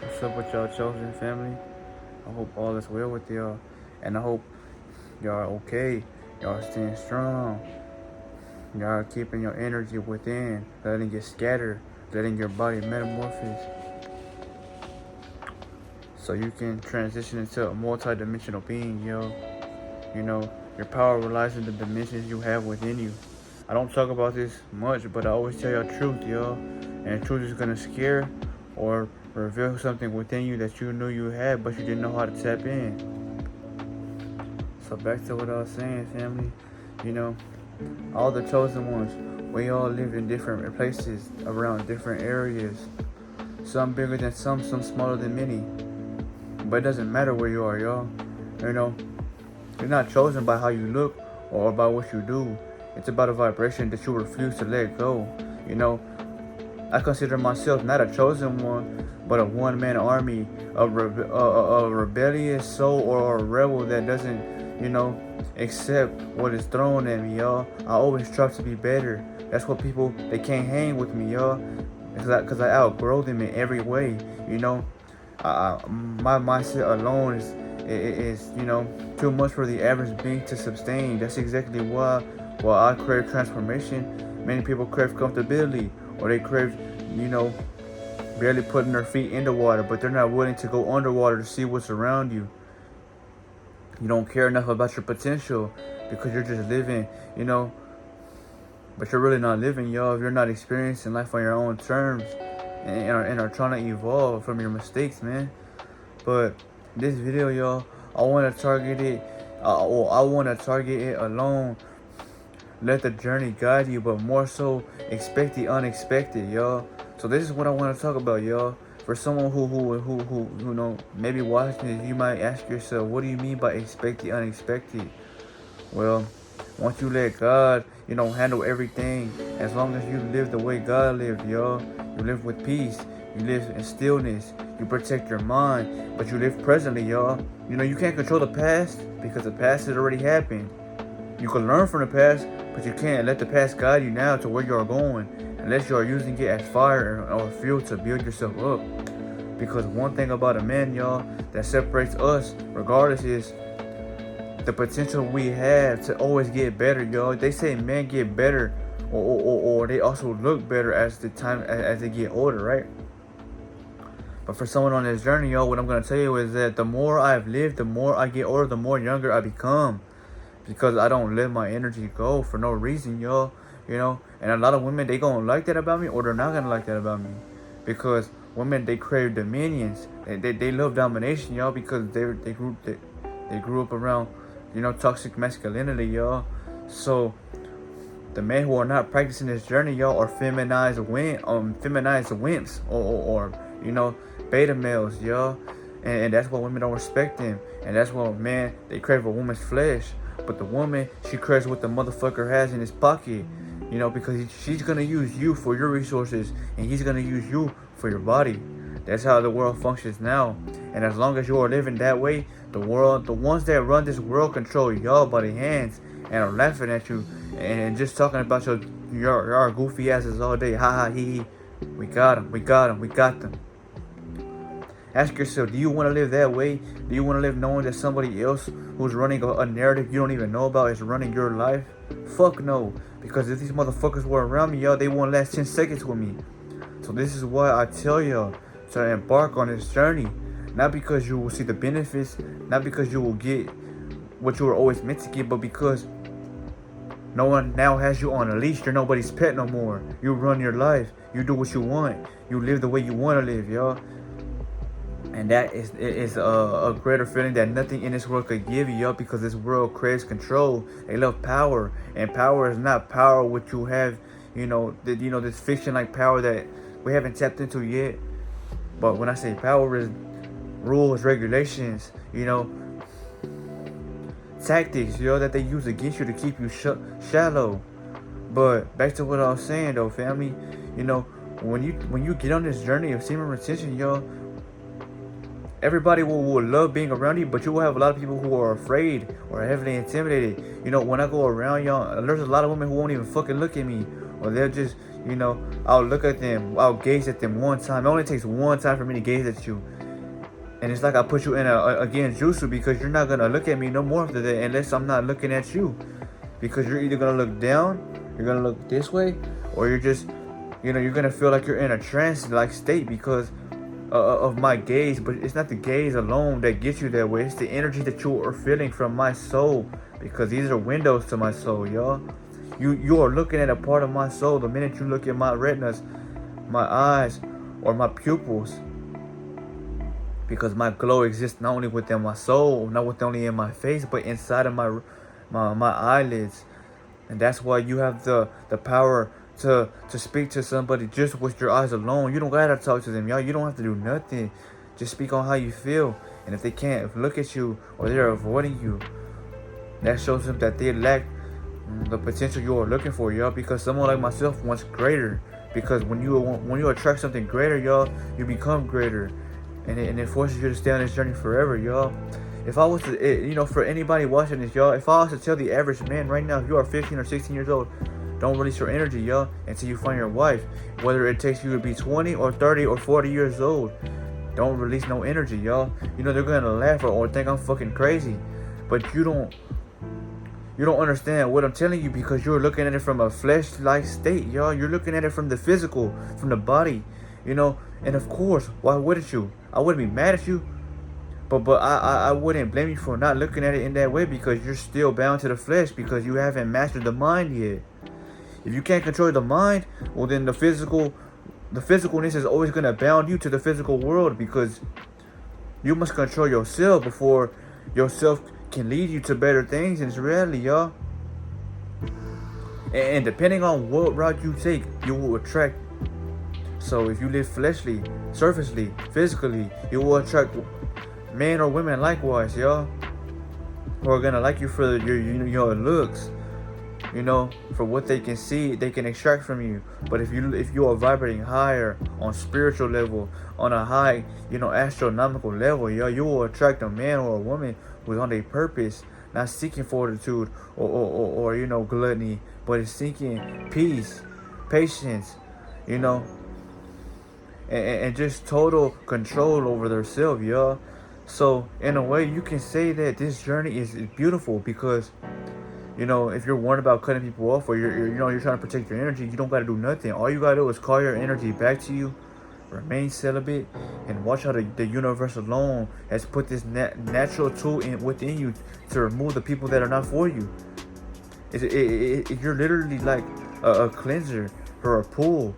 What's up with y'all chosen family? I hope all is well with y'all. And I hope y'all are okay. Y'all staying strong. Y'all are keeping your energy within, letting it scatter, letting your body metamorphose so you can transition into a multi-dimensional being, yo. You know, your power relies on the dimensions you have within you. I don't talk about this much, but I always tell y'all truth, yo. And truth is gonna scare or reveal something within you that you knew you had, but you didn't know how to tap in. So back to what I was saying, family. You know, all the chosen ones, we all live in different places around different areas. Some bigger than some smaller than many. But it doesn't matter where you are, y'all. You know, you're not chosen by how you look or by what you do. It's about a vibration that you refuse to let go. You know, I consider myself not a chosen one, but a one-man army, a rebellious soul or a rebel that doesn't, accept what is thrown at me, y'all. I always try to be better. That's what people, they can't hang with me, y'all. Cause I outgrow them in every way, you know. My mindset alone is too much for the average being to sustain. That's exactly why while I crave transformation, many people crave comfortability or they crave, you know, barely putting their feet in the water, but they're not willing to go underwater to see what's around you. You don't care enough about your potential because you're just living, but you're really not living, y'all, if you're not experiencing life on your own terms and are trying to evolve from your mistakes, man. But this video, y'all, I want to target it. I want to target it alone. Let the journey guide you, but more so, expect the unexpected, y'all. So this is what I want to talk about, y'all. For someone who maybe watching this, you might ask yourself, what do you mean by expect the unexpected? Well, once you let God, handle everything, as long as you live the way God lived, y'all, you live with peace, you live in stillness, you protect your mind, but you live presently, y'all. You can't control the past because the past has already happened. You can learn from the past, but you can't let the past guide you now to where you are going, unless you are using it as fire or fuel to build yourself up. Because one thing about a man, y'all, that separates us, regardless, is the potential we have to always get better, y'all. They say men get better, or they also look better as they get older, right? But for someone on this journey, y'all, what I'm gonna tell you is that the more I've lived, the more I get older, the more younger I become, because I don't let my energy go for no reason, y'all. And a lot of women, they gonna like that about me, or they're not gonna like that about me, because women, they crave dominions. They love domination, y'all, because they grew up around toxic masculinity, y'all. So the men who are not practicing this journey, y'all, are feminized wimps, or beta males, y'all. And that's why women don't respect them. And that's why, man, they crave a woman's flesh. But the woman, she craves what the motherfucker has in his pocket. Because she's gonna use you for your resources, and he's gonna use you for your body. That's how the world functions now. And as long as you are living that way, the ones that run this world control y'all by the hands and are laughing at you and just talking about your goofy asses all day. Ha ha hee hee. We got them, we got them, we got them. Ask yourself, do you want to live that way? Do you want to live knowing that somebody else who's running a narrative you don't even know about is running your life? Fuck no. Because if these motherfuckers were around me, y'all, they won't last 10 seconds with me. So this is why I tell y'all to embark on this journey. Not because you will see the benefits, not because you will get what you were always meant to get, but because no one now has you on a leash. You're nobody's pet no more. You run your life. You do what you want. You live the way you want to live, y'all. And that is a greater feeling that nothing in this world could give you, y'all, because this world craves control. They love power. And power is not power what you have, this fiction-like power that we haven't tapped into yet. But when I say power, is rules, regulations, tactics, that they use against you to keep you shallow. But back to what I was saying, though, family, when you get on this journey of semen retention, y'all, everybody will love being around you, but you will have a lot of people who are afraid or heavily intimidated. When I go around, y'all, there's a lot of women who won't even fucking look at me, or they'll just, You know, I'll look at them, I'll gaze at them one time. It only takes one time for me to gaze at you. And it's like I put you in a genjutsu, because you're not gonna look at me no more after that unless I'm not looking at you. Because you're either gonna look down, you're gonna look this way, or you're just, you're gonna feel like you're in a trance-like state because of my gaze. But it's not the gaze alone that gets you that way. It's the energy that you are feeling from my soul, because these are windows to my soul, y'all. You are looking at a part of my soul the minute you look at my retinas, my eyes, or my pupils. Because my glow exists not only within my soul, not only in my face, but inside of my eyelids. And that's why you have the power to speak to somebody just with your eyes alone. You don't gotta talk to them, y'all. You don't have to do nothing. Just speak on how you feel. And if they can't look at you, or they're avoiding you, that shows them that they lack the potential you are looking for, y'all. Because someone like myself wants greater. Because when you attract something greater, y'all, you become greater. And it forces you to stay on this journey forever, y'all. If I was to, for anybody watching this, y'all, if I was to tell the average man right now, if you are 15 or 16 years old, don't release your energy, y'all, until you find your wife. Whether it takes you to be 20 or 30 or 40 years old, don't release no energy, y'all. They're gonna laugh or think I'm fucking crazy. But you don't understand what I'm telling you, because you're looking at it from a flesh-like state, y'all. You're looking at it from the physical, from the body, And of course, why wouldn't you? I wouldn't be mad at you, but I wouldn't blame you for not looking at it in that way, because you're still bound to the flesh, because you haven't mastered the mind yet. If you can't control the mind, well then the physicalness is always gonna bound you to the physical world, because you must control yourself before yourself can lead you to better things in reality, y'all. And depending on what route you take, you will attract. So if you live fleshly, surfacely, physically, you will attract men or women likewise, y'all, who are gonna like you for your looks, for what they can see, they can extract from you. But if you are vibrating higher on spiritual level, on a high, astronomical level, y'all, you will attract a man or a woman who's on a purpose, not seeking fortitude or gluttony, but is seeking peace, patience, and just total control over themselves, y'all. So in a way, you can say that this journey is beautiful, because if you're worried about cutting people off, or you're trying to protect your energy, you don't got to do nothing. All you got to do is call your energy back to you, remain celibate, and watch how the universe alone has put this natural tool within you to remove the people that are not for you. You're literally like a cleanser or a pool.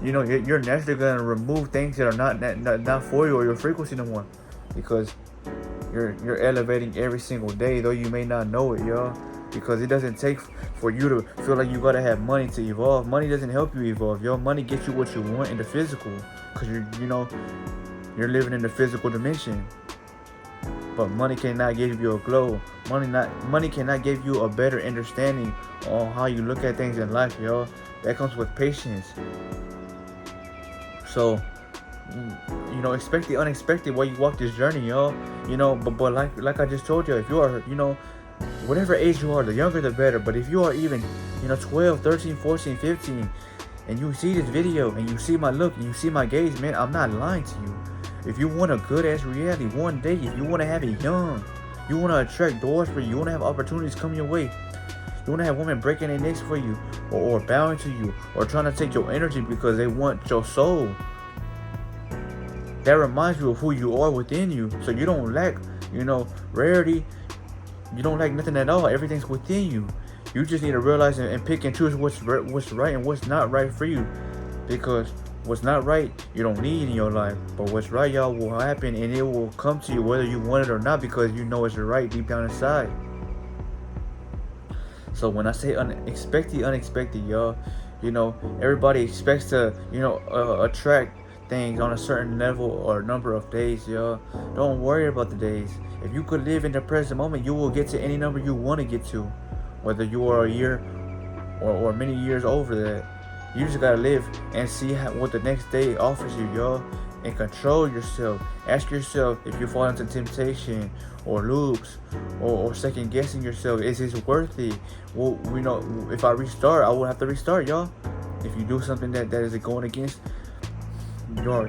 You're naturally gonna remove things that are not for you or your frequency no more, because you're elevating every single day, though you may not know it, y'all. Because it doesn't take for you to feel like you gotta have money to evolve. Money doesn't help you evolve, y'all. Money gets you what you want in the physical, because you're living in the physical dimension. But money cannot give you a glow. Money cannot give you a better understanding on how you look at things in life, y'all. That comes with patience. So, expect the unexpected while you walk this journey, y'all. But like I just told you, if you are, whatever age you are, the younger the better. But if you are even, 12, 13, 14, 15, and you see this video and you see my look and you see my gaze, man, I'm not lying to you. If you want a good ass reality one day, if you want to have it young, you want to attract doors for you, you want to have opportunities come your way, you want to have women breaking their necks for you, or bowing to you, or trying to take your energy because they want your soul. That reminds you of who you are within you. So you don't lack, rarity. You don't lack nothing at all. Everything's within you. You just need to realize and pick and choose what's right and what's not right for you. Because what's not right, you don't need in your life. But what's right, y'all, will happen, and it will come to you whether you want it or not, because you know it's right deep down inside. So when I say unexpected, y'all, everybody expects to, attract things on a certain level or number of days, y'all. Don't worry about the days. If you could live in the present moment, you will get to any number you want to get to, whether you are a year or many years over that. You just gotta live and see what the next day offers you, y'all, and control yourself. Ask yourself if you fall into temptation or loops or second guessing yourself. Is this worth it? Well, if I restart, I will have to restart, y'all. If you do something that is going against your,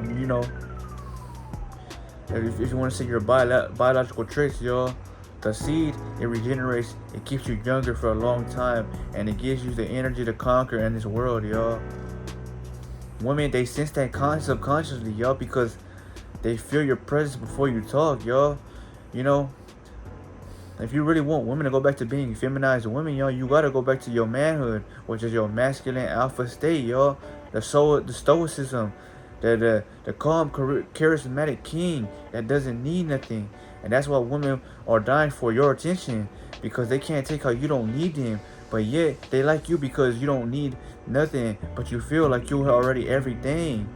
if you want to say your biological traits, y'all, the seed, it regenerates, it keeps you younger for a long time, and it gives you the energy to conquer in this world, y'all. Women, they sense that subconsciously, y'all, because they feel your presence before you talk, y'all. You know, if you really want women to go back to being feminized women, y'all, you gotta go back to your manhood, which is your masculine alpha state, y'all. The stoicism, the calm, charismatic king that doesn't need nothing. And that's why women are dying for your attention, because they can't take how you don't need them, but yet they like you because you don't need nothing, but you feel like you're already everything.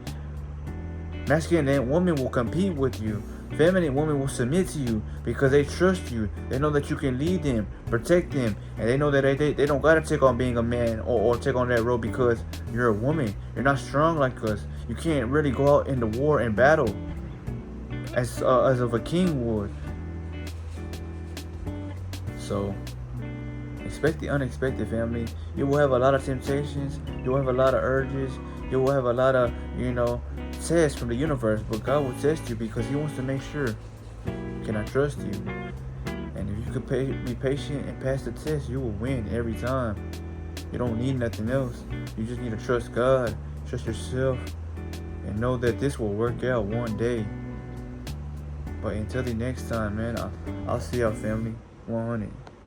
Masculine women will compete with you. Feminine women will submit to you because they trust you. They know that you can lead them, protect them, and they know that they don't gotta take on being a man or take on that role because you're a woman. You're not strong like us. You can't really go out into war and battle as of a king would. So expect the unexpected, family. You will have a lot of temptations. You will have a lot of urges. You will have a lot of, tests from the universe. But God will test you because He wants to make sure, can I trust you? And if you could be patient and pass the test, you will win every time. You don't need nothing else. You just need to trust God, trust yourself, and know that this will work out one day. But until the next time, man, I'll see y'all, family. 100.